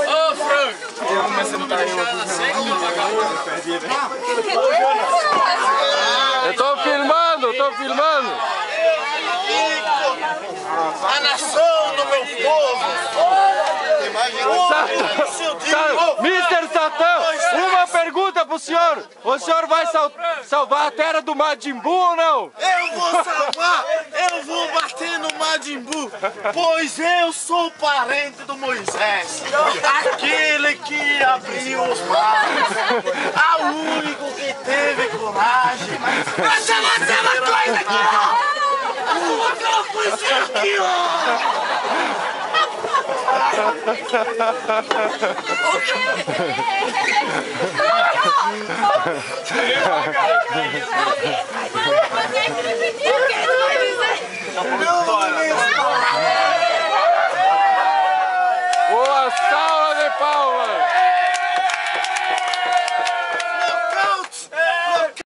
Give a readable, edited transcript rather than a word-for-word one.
Ô, Frank! Eu tô filmando, A nação do meu povo! Mr. Satã, uma pergunta pro senhor. O senhor vai salvar a terra do Majin Buu ou não? Eu vou salvar! Eu vou bater no Majin Buu, pois eu sou parente do Moisés, aquele que abriu os mares, o único que teve coragem. Mas eu vou dizer uma coisa aqui, ó! Uma coisinha aqui, ó! Não,